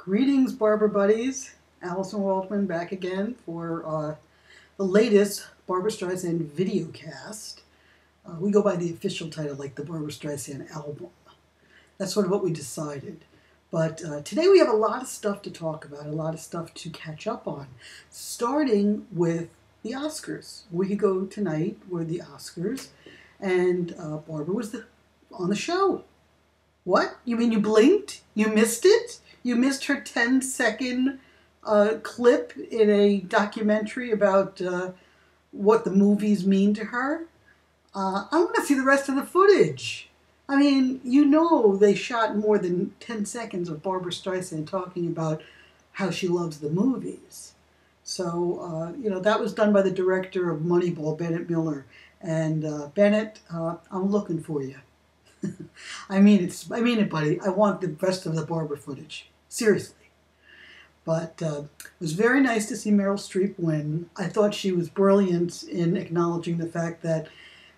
Greetings, Barbara buddies. Allison Waldman back again for the latest Barbra Streisand videocast. We go by the official title, like the Barbra Streisand album. That's sort of what we decided. But today we have a lot of stuff to talk about, a lot of stuff to catch up on, starting with the Oscars. A week ago tonight were the Oscars, and Barbara was on the show. What? You mean you blinked? You missed it? You missed her 10-second clip in a documentary about what the movies mean to her? I want to see the rest of the footage. I mean, you know they shot more than 10 seconds of Barbra Streisand talking about how she loves the movies. So, that was done by the director of Moneyball, Bennett Miller. And Bennett, I'm looking for you. I mean it, buddy. I want the rest of the Barbra footage. Seriously. But it was very nice to see Meryl Streep win. I thought she was brilliant in acknowledging the fact that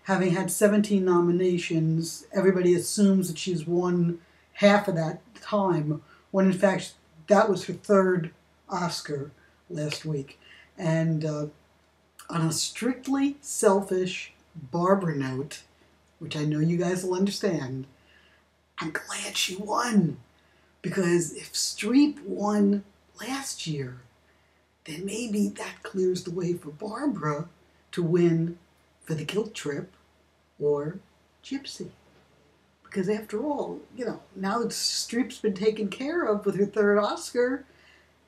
having had 17 nominations, everybody assumes that she's won half of that time, when in fact that was her third Oscar last week. And on a strictly selfish Barbra note, which I know you guys will understand, I'm glad she won. Because if Streep won last year, then maybe that clears the way for Barbra to win for The Guilt Trip or Gypsy. Because after all, now that Streep's been taken care of with her third Oscar,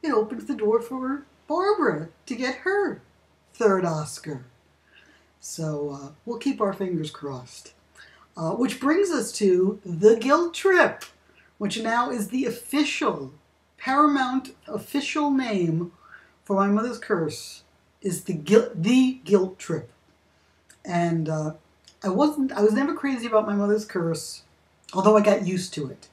it opens the door for Barbra to get her third Oscar. So we'll keep our fingers crossed. Which brings us to The Guilt Trip, which now is the official, paramount official name for My Mother's Curse, is The Guilt Trip. And I was never crazy about My Mother's Curse, although I got used to it.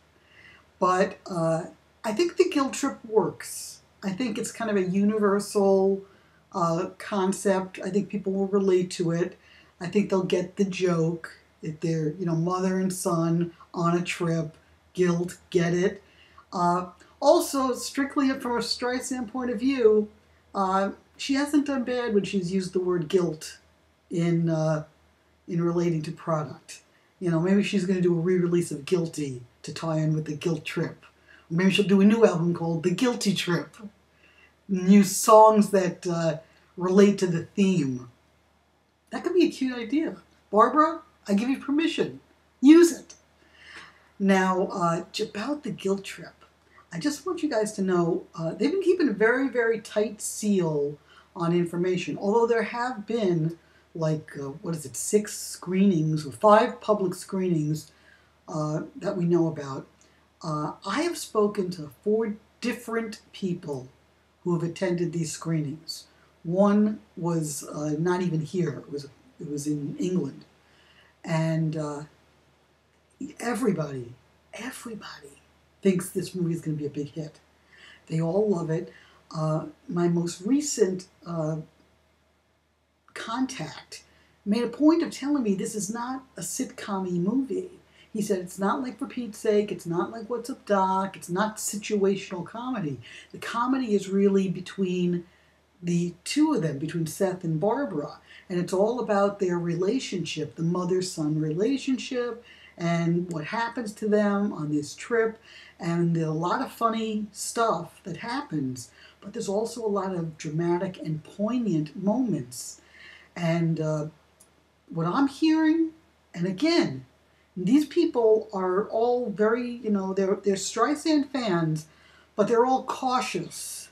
But I think The Guilt Trip works. I think it's kind of a universal concept. I think people will relate to it. I think they'll get the joke. If they're, mother and son on a trip, guilt, get it. Also, strictly from a Streisand point of view, she hasn't done bad when she's used the word guilt in relating to product. Maybe she's going to do a re-release of Guilty to tie in with The Guilt Trip. Or maybe she'll do a new album called The Guilty Trip. New songs that relate to the theme. That could be a cute idea. Barbra, I give you permission. Use it. Now, about The Guilt Trip, I just want you guys to know they've been keeping a very, very tight seal on information. Although there have been, 6 screenings or 5 public screenings that we know about. I have spoken to 4 different people who have attended these screenings. One was not even here. It was in England. And everybody thinks this movie is going to be a big hit. They all love it. My most recent contact made a point of telling me this is not a sitcom-y movie. He said it's not like For Pete's Sake, it's not like What's Up Doc, it's not situational comedy. The comedy is really between the two of them, between Seth and Barbra. And it's all about their relationship, the mother-son relationship, and what happens to them on this trip. And there's a lot of funny stuff that happens, but there's also a lot of dramatic and poignant moments. And what I'm hearing, and again, these people are all very, they're Streisand fans, but they're all cautious.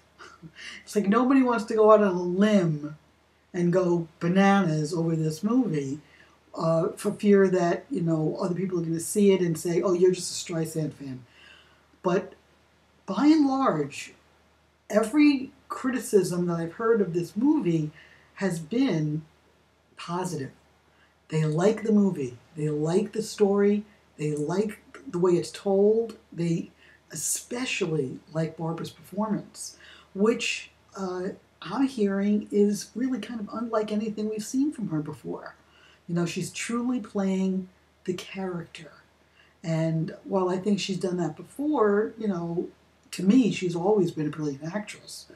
It's like nobody wants to go out on a limb and go bananas over this movie for fear that, other people are going to see it and say, oh, you're just a Streisand fan. But by and large, every criticism that I've heard of this movie has been positive. They like the movie. They like the story. They like the way it's told. They especially like Barbra's performance, which I'm hearing is really kind of unlike anything we've seen from her before. She's truly playing the character. And while I think she's done that before, to me, she's always been a brilliant actress.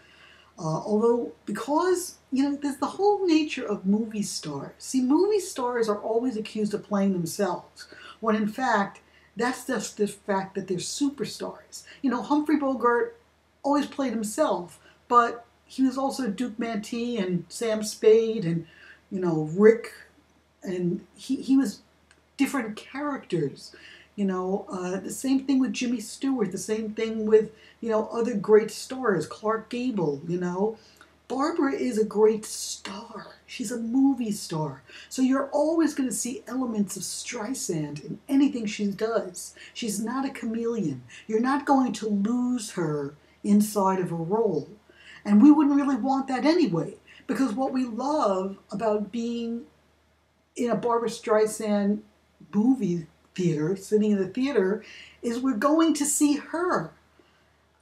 Although, because, there's the whole nature of movie stars. See, movie stars are always accused of playing themselves, when in fact, that's just the fact that they're superstars. Humphrey Bogart always played himself, but he was also Duke Mantee and Sam Spade and, Rick, and he was different characters. The same thing with Jimmy Stewart, the same thing with, other great stars, Clark Gable, Barbara is a great star. She's a movie star. So you're always going to see elements of Streisand in anything she does. She's not a chameleon. You're not going to lose her inside of a role. And we wouldn't really want that anyway, because what we love about being in a Barbra Streisand movie theater, sitting in the theater, is we're going to see her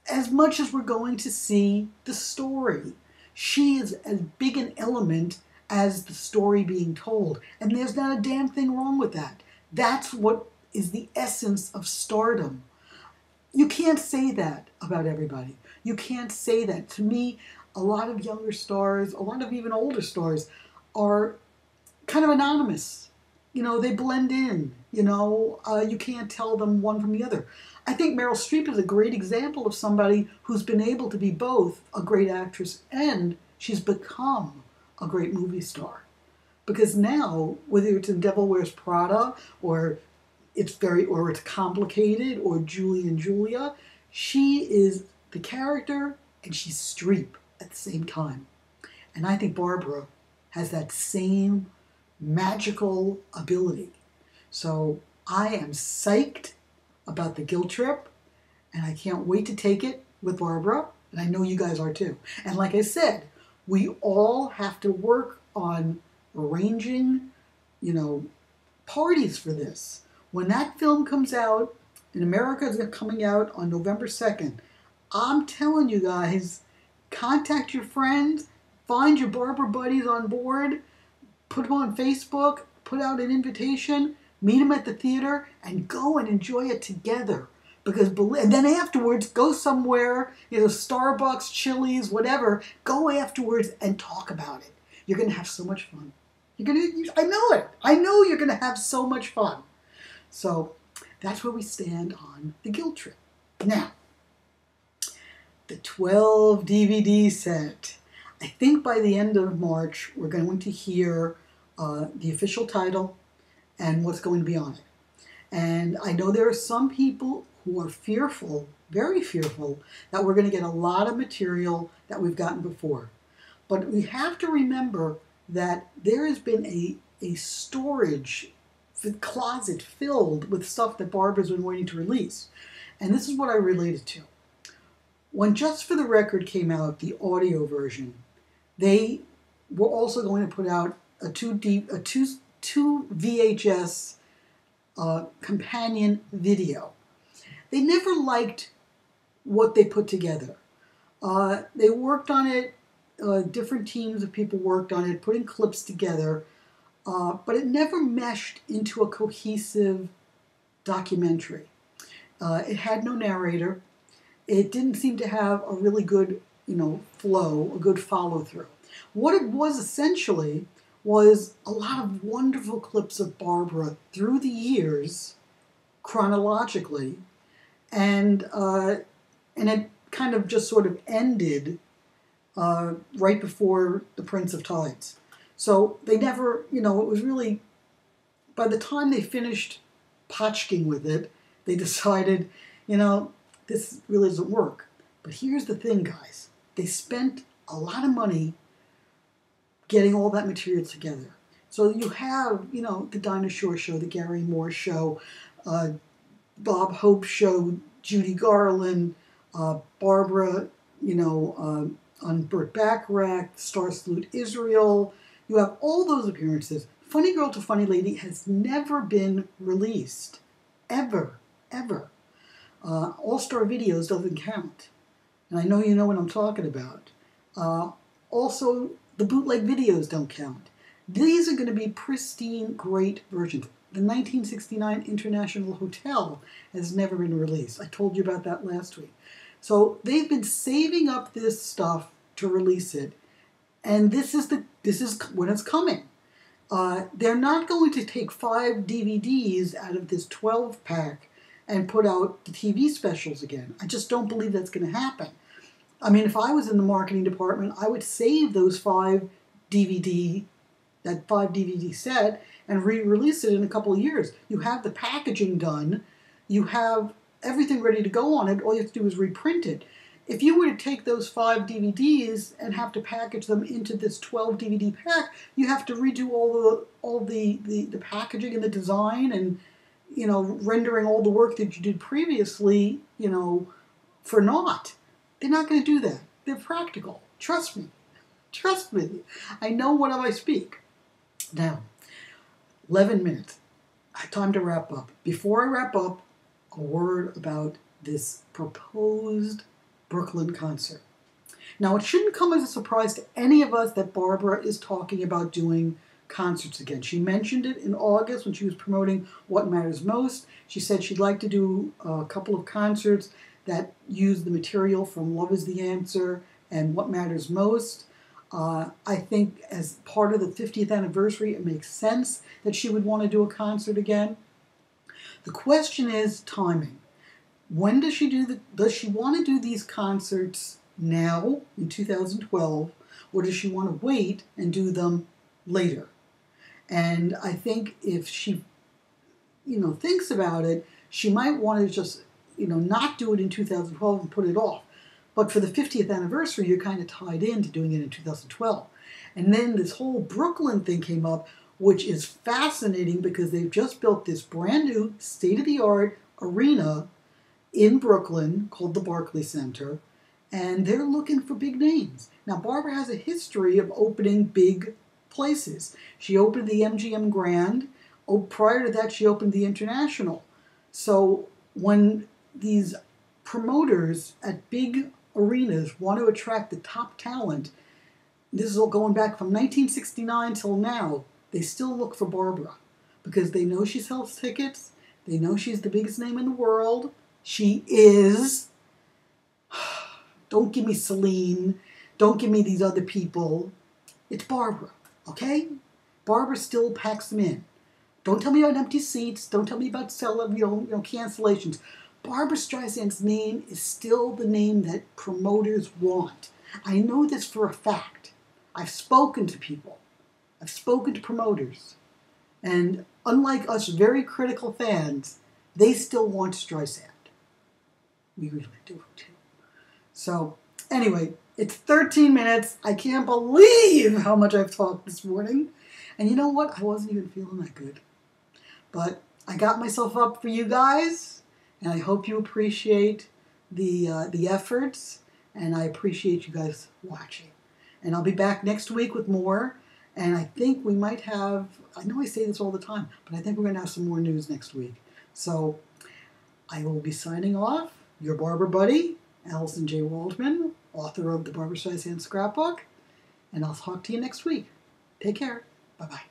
as much as we're going to see the story. She is as big an element as the story being told, and there's not a damn thing wrong with that. That's what is the essence of stardom. You can't say that about everybody. You can't say that. To me, a lot of younger stars, a lot of even older stars, are kind of anonymous. They blend in. You can't tell them one from the other. I think Meryl Streep is a great example of somebody who's been able to be both a great actress and she's become a great movie star. Because now, whether it's in Devil Wears Prada or it's Complicated or Julie and Julia, she is the character and she's Streep at the same time. And I think Barbara has that same magical ability. So I am psyched about the guilt trip, and I can't wait to take it with Barbara, and I know you guys are too. And like I said, we all have to work on arranging, parties for this. When that film comes out, in America, it's coming out on November 2nd, I'm telling you guys, contact your friends, find your Barbara buddies on board, put them on Facebook, put out an invitation, meet them at the theater, and go and enjoy it together. And then afterwards, go somewhere, Starbucks, Chili's, whatever. Go afterwards and talk about it. You're going to have so much fun. I know it. I know you're going to have so much fun. So that's where we stand on the guilt trip. Now, the 12 DVD set. I think by the end of March, we're going to hear the official title and what's going to be on it. And I know there are some people who are fearful, very fearful, that we're going to get a lot of material that we've gotten before. But we have to remember that there has been a storage closet filled with stuff that Barbara's been waiting to release. And this is what I related to. When Just for the Record came out, the audio version, they were also going to put out a two VHS companion video. They never liked what they put together. They worked on it, different teams of people worked on it, putting clips together, but it never meshed into a cohesive documentary. It had no narrator. It didn't seem to have a really good, flow, a good follow-through. What it was essentially was a lot of wonderful clips of Barbara through the years, chronologically, and it kind of just sort of ended right before The Prince of Tides. So they never, it was really, by the time they finished potchking with it, they decided, this really doesn't work. But here's the thing, guys. They spent a lot of money getting all that material together. So you have, the Dinah Shore Show, the Gary Moore Show, Bob Hope Show, Judy Garland, Barbara, on Burt Bacharach, Star Salute Israel. You have all those appearances. Funny Girl to Funny Lady has never been released. Ever. All-Star Videos doesn't count. And I know you know what I'm talking about. Also, the bootleg videos don't count. These are going to be pristine, great versions. The 1969 International Hotel has never been released. I told you about that last week. So they've been saving up this stuff to release it, and this is when it's coming. They're not going to take 5 DVDs out of this 12-pack and put out the TV specials again. I just don't believe that's going to happen. I mean, if I was in the marketing department, I would save those 5 DVD set and re-release it in a couple of years. You have the packaging done. You have everything ready to go on it. All you have to do is reprint it. If you were to take those 5 DVDs and have to package them into this 12 DVD pack, you have to redo all the packaging and the design and, you know, rendering all the work that you did previously, you know, for naught. They're not going to do that. They're practical. Trust me. Trust me. I know what I speak. Now, 11 minutes. Time to wrap up. Before I wrap up, a word about this proposed Brooklyn concert. Now, it shouldn't come as a surprise to any of us that Barbara is talking about doing concerts again. She mentioned it in August when she was promoting What Matters Most. She said she'd like to do a couple of concerts that use the material from Love is the Answer and What Matters Most. I think as part of the 50th anniversary, it makes sense that she would want to do a concert again. The question is timing. When does she does she want to do these concerts now in 2012, or does she want to wait and do them later? And I think if she, you know, thinks about it, she might want to just, you know, not do it in 2012 and put it off. But for the 50th anniversary, you're kind of tied into doing it in 2012. And then this whole Brooklyn thing came up, which is fascinating because they've just built this brand new state-of-the-art arena in Brooklyn called the Barclays Center, and they're looking for big names. Now, Barbara has a history of opening big places. She opened the MGM Grand. Prior to that, she opened the International. So when these promoters at big arenas want to attract the top talent, this is all going back from 1969 till now, they still look for Barbara because they know she sells tickets. They know she's the biggest name in the world. She is. Don't give me Celine. Don't give me these other people. It's Barbara, okay? Barbara still packs them in. Don't tell me about empty seats. Don't tell me about cancellations. Barbra Streisand's name is still the name that promoters want. I know this for a fact. I've spoken to people. I've spoken to promoters. And unlike us very critical fans, they still want Streisand. We really do too. So, anyway, it's 13 minutes. I can't believe how much I've talked this morning. And you know what? I wasn't even feeling that good. But I got myself up for you guys, and I hope you appreciate the efforts, and I appreciate you guys watching. And I'll be back next week with more, and I think we might have, I know I say this all the time, but I think we're going to have some more news next week. So I will be signing off. Your Barbara buddy, Allison J. Waldman, author of the Barbra Streisand Scrapbook, and I'll talk to you next week. Take care. Bye-bye.